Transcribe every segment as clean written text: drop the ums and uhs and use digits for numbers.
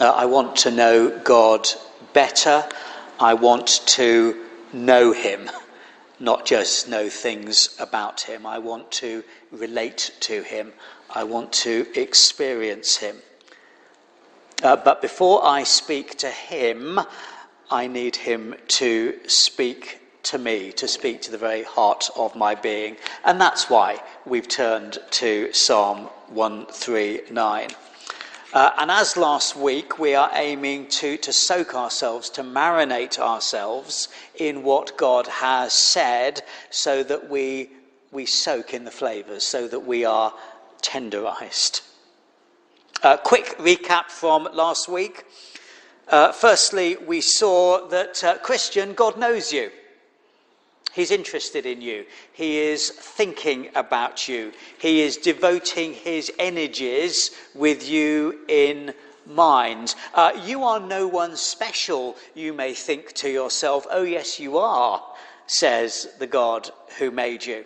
I want to know God better. I want to know him, not just know things about him. I want to relate to him. I want to experience him. But before I speak to him, I need him to speak to me, to speak to the very heart of my being. And that's why we've turned to Psalm 139. And as last week, we are aiming to soak ourselves, to marinate ourselves in what God has said, so that we soak in the flavours, so that we are tenderised. Quick recap from last week. Firstly, we saw that, Christian, God knows you. He's interested in you. He is thinking about you. He is devoting his energies with you in mind. You are no one special, you may think to yourself. Oh, yes, you are, says the God who made you.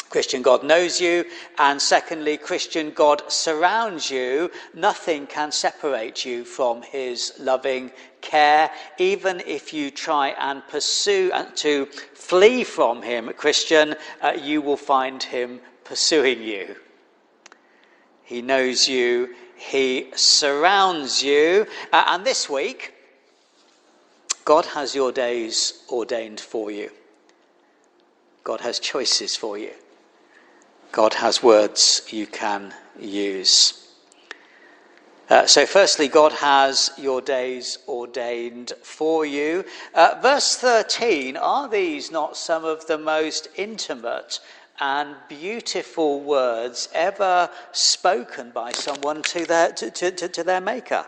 Christian, God knows you. And secondly, Christian, God surrounds you. Nothing can separate you from his loving care. Even if you try and pursue and to flee from him, Christian, you will find him pursuing you. He knows you. He surrounds you. And this week, God has your days ordained for you. God has choices for you. God has words you can use. So firstly, God has your days ordained for you. Verse 13, are these not some of the most intimate and beautiful words ever spoken by someone to their maker?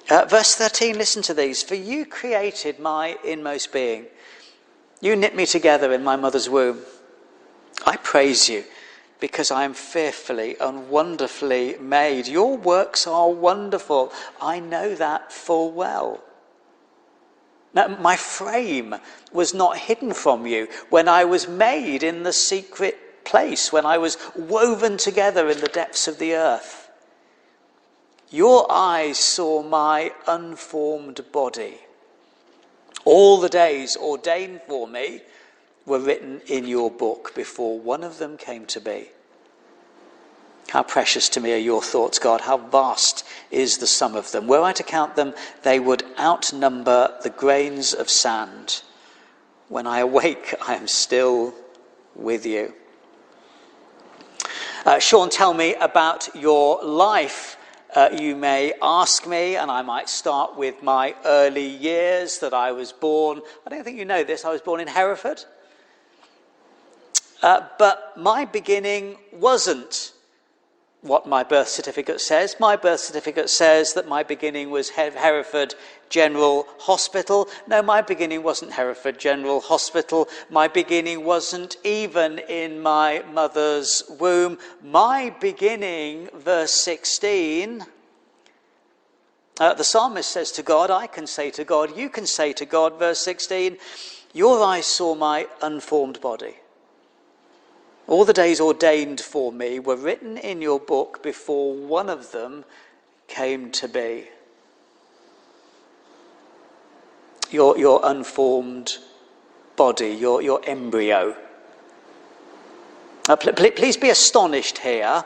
Verse 13, listen to these. For you created my inmost being. You knit me together in my mother's womb. I praise you because I am fearfully and wonderfully made. Your works are wonderful. I know that full well. Now, my frame was not hidden from you when I was made in the secret place, when I was woven together in the depths of the earth. Your eyes saw my unformed body. All the days ordained for me were written in your book before one of them came to be. How precious to me are your thoughts, God. How vast is the sum of them. Were I to count them, they would outnumber the grains of sand. When I awake, I am still with you. Sean, tell me about your life. You may ask me, and I might start with my early years, that I was born, I don't think you know this, I was born in Hereford. But my beginning wasn't what my birth certificate says. My birth certificate says that my beginning was Hereford General Hospital. No, my beginning wasn't Hereford General Hospital. My beginning wasn't even in my mother's womb. My beginning, verse 16, the psalmist says to God, I can say to God, you can say to God, verse 16, your eyes saw my unformed body. All the days ordained for me were written in your book before one of them came to be. Your unformed body, your embryo. Please be astonished here.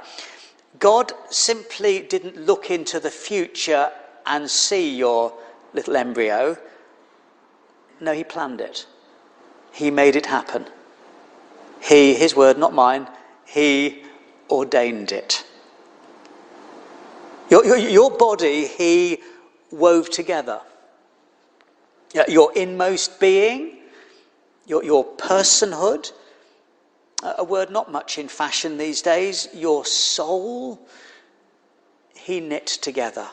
God simply didn't look into the future and see your little embryo. No, he planned it. He made it happen. He, his word, not mine, he ordained it. Your body, he wove together. Your inmost being, your personhood, a word not much in fashion these days, your soul, he knit together.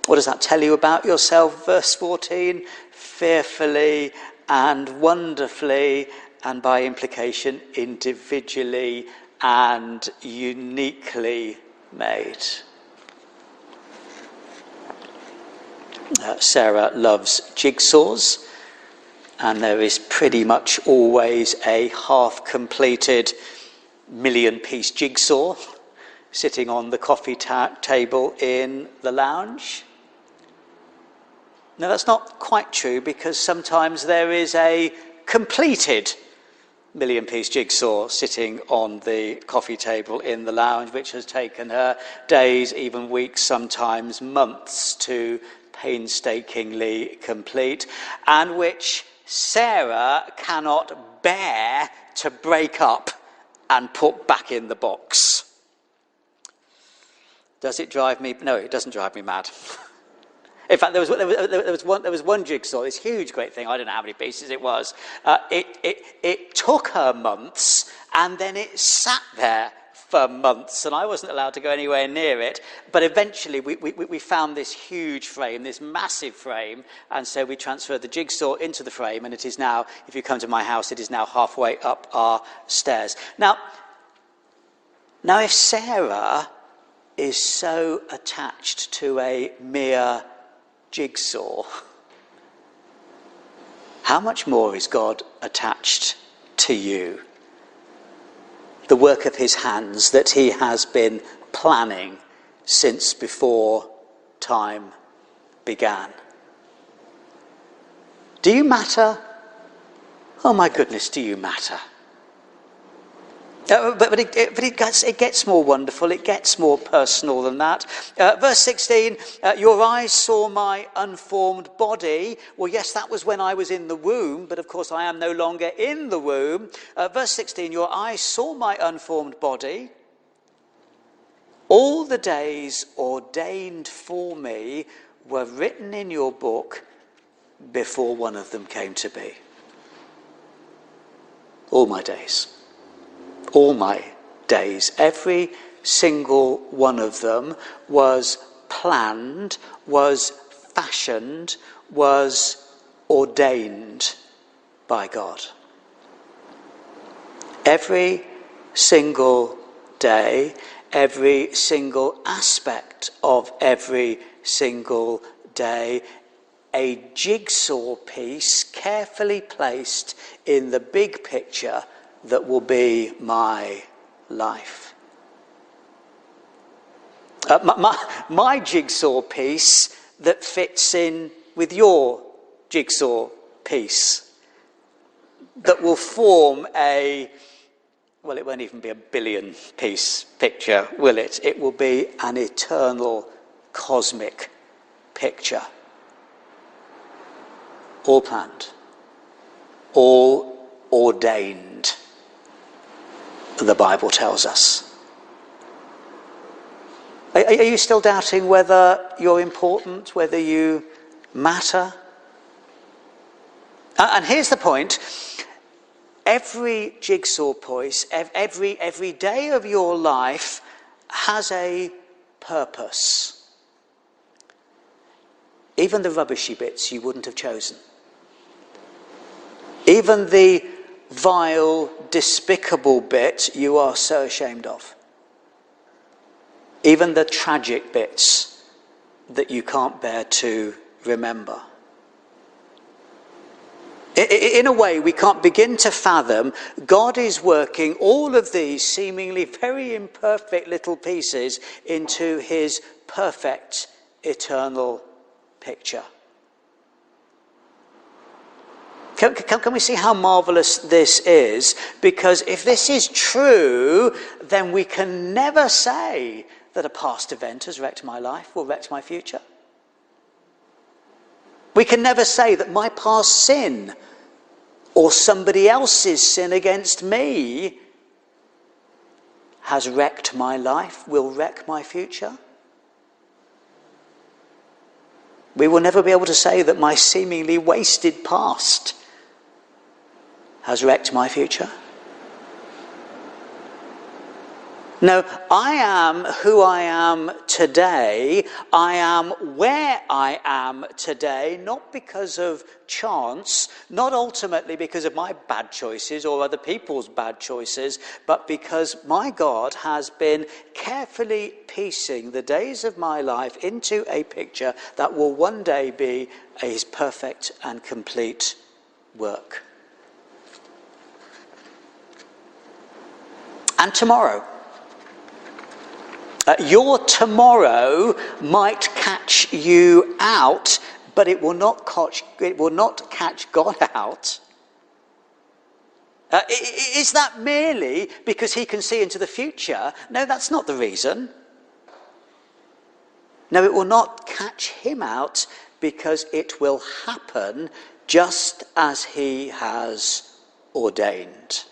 What does that tell you about yourself? Verse 14, fearfully and wonderfully, and by implication, individually and uniquely made. Sarah loves jigsaws, and there is pretty much always a half-completed million-piece jigsaw sitting on the coffee table in the lounge? No, that's not quite true, because sometimes there is a completed million-piece jigsaw sitting on the coffee table in the lounge, which has taken her days, even weeks, sometimes months to painstakingly complete, and which Sarah cannot bear to break up and put back in the box. Does it drive me? No, it doesn't drive me mad. In fact, there was one jigsaw, this huge, great thing. I don't know how many pieces it was. It took her months, and then it sat there for months, and I wasn't allowed to go anywhere near it. But eventually, we found this huge frame, this massive frame, and so we transferred the jigsaw into the frame, and it is now, if you come to my house, it is now halfway up our stairs. Now, if Sarah is so attached to a mere jigsaw, how much more is God attached to you? The work of his hands that he has been planning since before time began. Do you matter? Oh my goodness, do you matter? But it gets more wonderful, it gets more personal than that. Verse 16, your eyes saw my unformed body. Well, yes, that was when I was in the womb, but of course I am no longer in the womb. Verse 16, your eyes saw my unformed body. All the days ordained for me were written in your book before one of them came to be. All my days. All my days, every single one of them was planned, was fashioned, was ordained by God. Every single day, every single aspect of every single day, a jigsaw piece carefully placed in the big picture that will be my life. My jigsaw piece that fits in with your jigsaw piece, that will form it won't even be a billion-piece picture, will it? It will be an eternal, cosmic picture. All planned, all ordained, the Bible tells us. Are you still doubting whether you're important, whether you matter? And here's the point. Every jigsaw piece, every day of your life has a purpose. Even the rubbishy bits you wouldn't have chosen. Even the vile, despicable bit you are so ashamed of. Even the tragic bits that you can't bear to remember. In a way, we can't begin to fathom. God is working all of these seemingly very imperfect little pieces into his perfect, eternal picture. Can we see how marvellous this is? Because if this is true, then we can never say that a past event has wrecked my life or wrecked my future. We can never say that my past sin or somebody else's sin against me has wrecked my life, will wreck my future. We will never be able to say that my seemingly wasted past has wrecked my future. No, I am who I am today. I am where I am today, not because of chance, not ultimately because of my bad choices or other people's bad choices, but because my God has been carefully piecing the days of my life into a picture that will one day be his perfect and complete work. And tomorrow, Your tomorrow might catch you out, but it will not catch God out. Is that merely because he can see into the future? No, that's not the reason. No, it will not catch him out because it will happen just as he has ordained.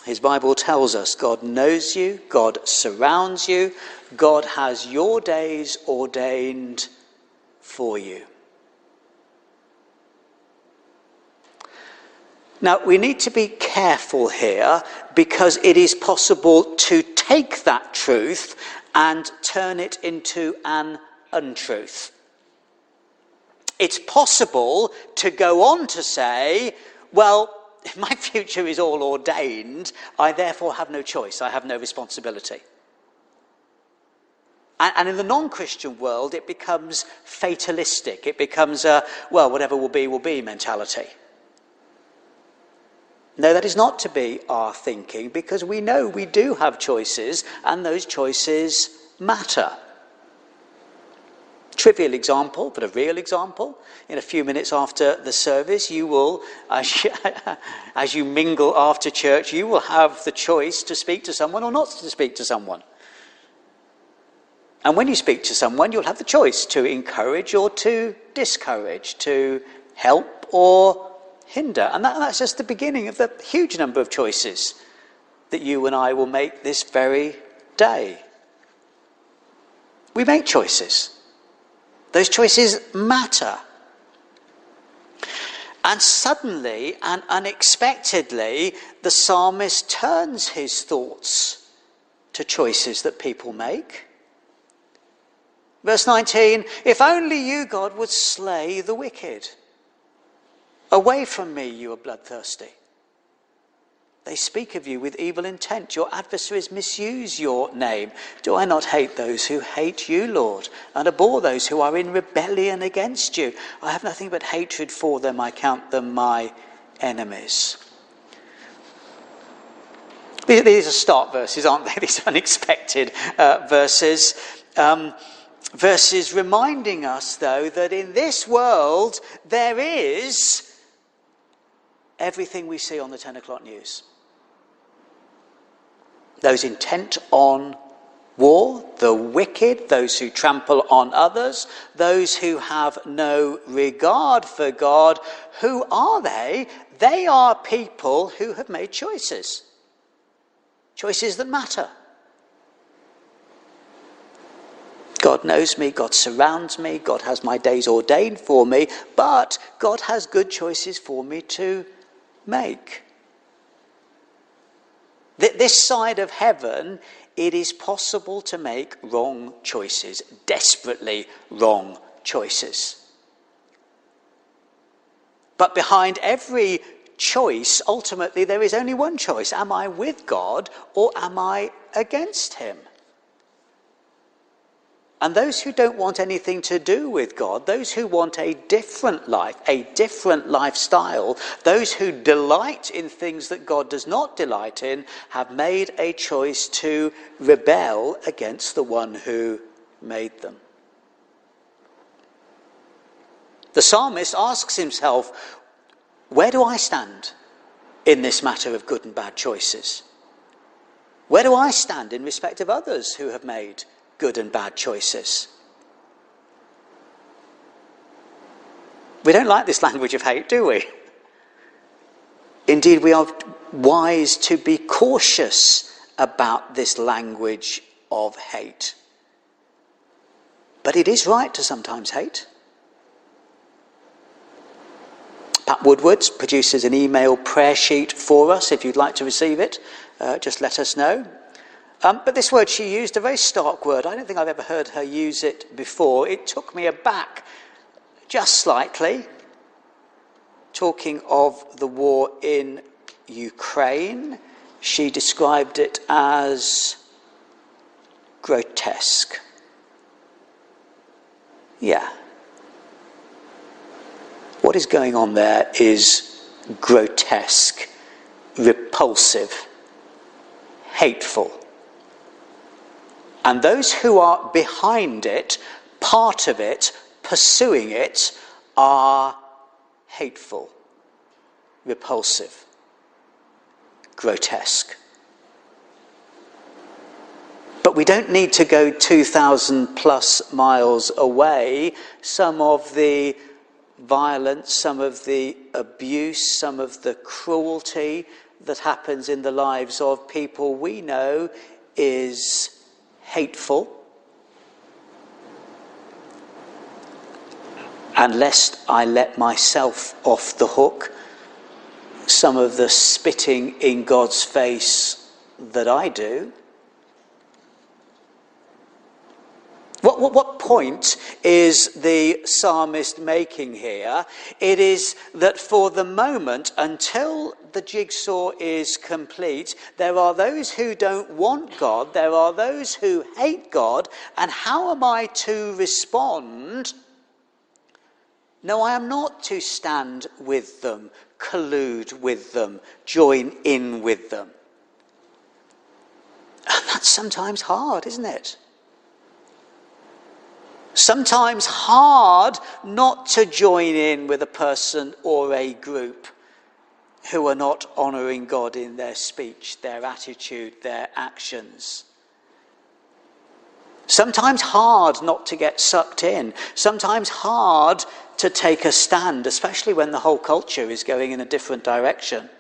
His Bible tells us God knows you, God surrounds you, God has your days ordained for you. Now, we need to be careful here because it is possible to take that truth and turn it into an untruth. It's possible to go on to say, well, my future is all ordained, I therefore have no choice, I have no responsibility. And in the non-Christian world, it becomes fatalistic. It becomes a, well, whatever will be mentality. No, that is not to be our thinking, because we know we do have choices, and those choices matter. Trivial example, but a real example. In a few minutes after the service, you will, as you mingle after church, you will have the choice to speak to someone or not to speak to someone. And when you speak to someone, you'll have the choice to encourage or to discourage, to help or hinder. And that's just the beginning of the huge number of choices that you and I will make this very day. We make choices. Those choices matter. And suddenly and unexpectedly, the psalmist turns his thoughts to choices that people make. Verse 19, if only you, God, would slay the wicked. Away from me, you are bloodthirsty. They speak of you with evil intent. Your adversaries misuse your name. Do I not hate those who hate you, Lord, and abhor those who are in rebellion against you? I have nothing but hatred for them. I count them my enemies. These are start verses, aren't they? These unexpected verses. Verses reminding us, though, that in this world there is everything we see on the 10 o'clock news. Those intent on war, the wicked, those who trample on others, those who have no regard for God. Who are they? They are people who have made choices. Choices that matter. God knows me, God surrounds me, God has my days ordained for me, but God has good choices for me to make. This side of heaven, it is possible to make wrong choices, desperately wrong choices. But behind every choice, ultimately, there is only one choice. Am I with God or am I against him? And those who don't want anything to do with God, those who want a different life, a different lifestyle, those who delight in things that God does not delight in, have made a choice to rebel against the one who made them. The psalmist asks himself, where do I stand in this matter of good and bad choices? Where do I stand in respect of others who have made good and bad choices? We don't like this language of hate, do we? Indeed, we are wise to be cautious about this language of hate. But it is right to sometimes hate. Pat Woodward produces an email prayer sheet for us. If you'd like to receive it, just let us know. But this word she used, a very stark word. I don't think I've ever heard her use it before. It took me aback just slightly. Talking of the war in Ukraine, she described it as grotesque. Yeah. What is going on there is grotesque, repulsive, hateful. And those who are behind it, part of it, pursuing it, are hateful, repulsive, grotesque. But we don't need to go 2,000 plus miles away. Some of the violence, some of the abuse, some of the cruelty that happens in the lives of people we know is hateful. And lest I let myself off the hook, some of the spitting in God's face that I do. What point is the psalmist making here? It is that for the moment, until the jigsaw is complete, there are those who don't want God, there are those who hate God, and how am I to respond? No, I am not to stand with them, collude with them, join in with them. And that's sometimes hard, isn't it? Sometimes hard not to join in with a person or a group who are not honouring God in their speech, their attitude, their actions. Sometimes hard not to get sucked in. Sometimes hard to take a stand, especially when the whole culture is going in a different direction.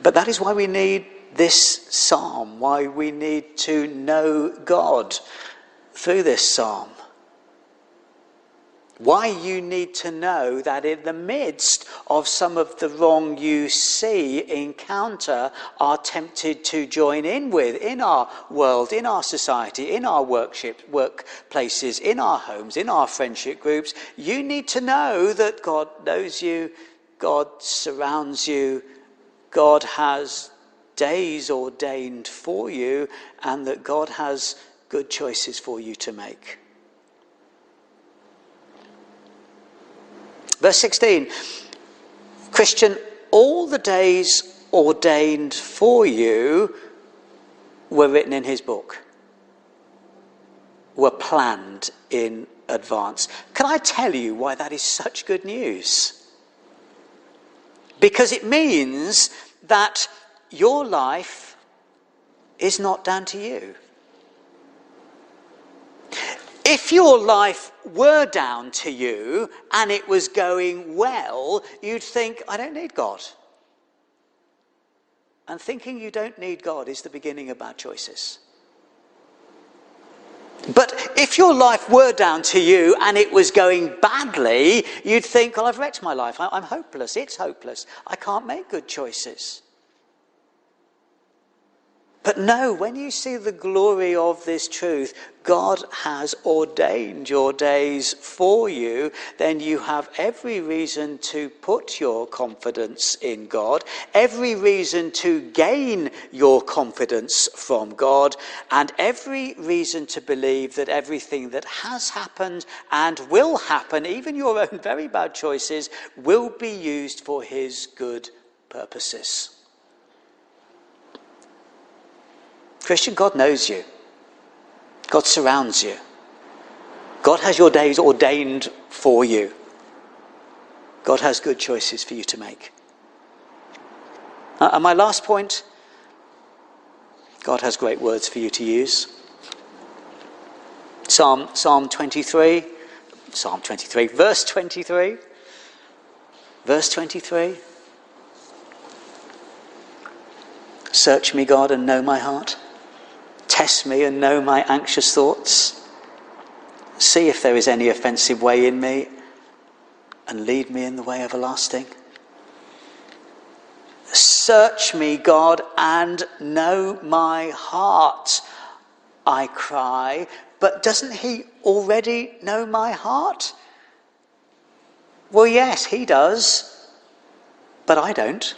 But that is why we need this psalm, why we need to know God through this psalm. Why you need to know that in the midst of some of the wrong you see, encounter, are tempted to join in with in our world, in our society, in our workplaces, in our homes, in our friendship groups, you need to know that God knows you, God surrounds you, God has days ordained for you, and that God has good choices for you to make. Verse 16, Christian, all the days ordained for you were written in his book, were planned in advance. Can I tell you why that is such good news? Because it means that your life is not down to you. If your life were down to you and it was going well, you'd think, I don't need God. And thinking you don't need God is the beginning of bad choices. But if your life were down to you and it was going badly, you'd think, well, I've wrecked my life. I'm hopeless. It's hopeless. I can't make good choices. But no, when you see the glory of this truth, God has ordained your days for you, then you have every reason to put your confidence in God, every reason to gain your confidence from God, and every reason to believe that everything that has happened and will happen, even your own very bad choices, will be used for his good purposes. Christian, God knows you. God surrounds you. God has your days ordained for you. God has good choices for you to make. And my last point, God has great words for you to use. Psalm 23, verse 23. Verse 23. Search me, God, and know my heart. Test me and know my anxious thoughts. See if there is any offensive way in me, and lead me in the way everlasting. Search me, God, and know my heart, I cry. But doesn't he already know my heart? Well, yes, he does, but I don't.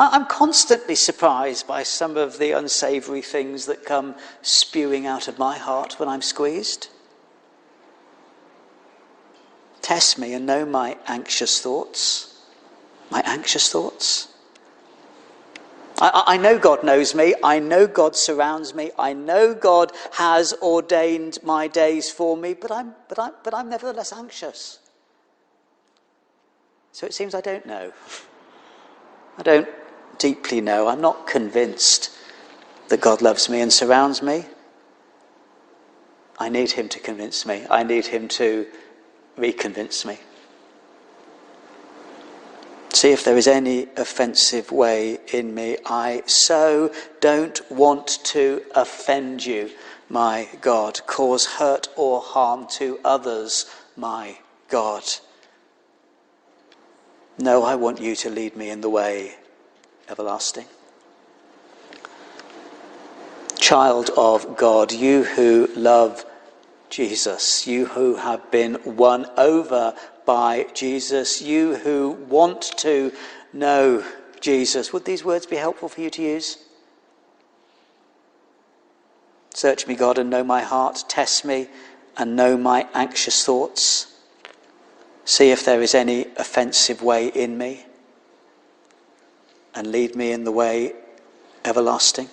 I'm constantly surprised by some of the unsavoury things that come spewing out of my heart when I'm squeezed. Test me and know my anxious thoughts. My anxious thoughts. I know God knows me. I know God surrounds me. I know God has ordained my days for me, but I'm nevertheless anxious. So it seems I don't know. I don't deeply know. I'm not convinced that God loves me and surrounds me. I need him to convince me. I need him to reconvince me. See if there is any offensive way in me. I so don't want to offend you, my God, cause hurt or harm to others, my God. No, I want you to lead me in the way everlasting. Child of God, you who love Jesus, you who have been won over by Jesus, you who want to know Jesus, would these words be helpful for you to use? Search me, God, and know my heart. Test me and know my anxious thoughts. See if there is any offensive way in me, and lead me in the way everlasting.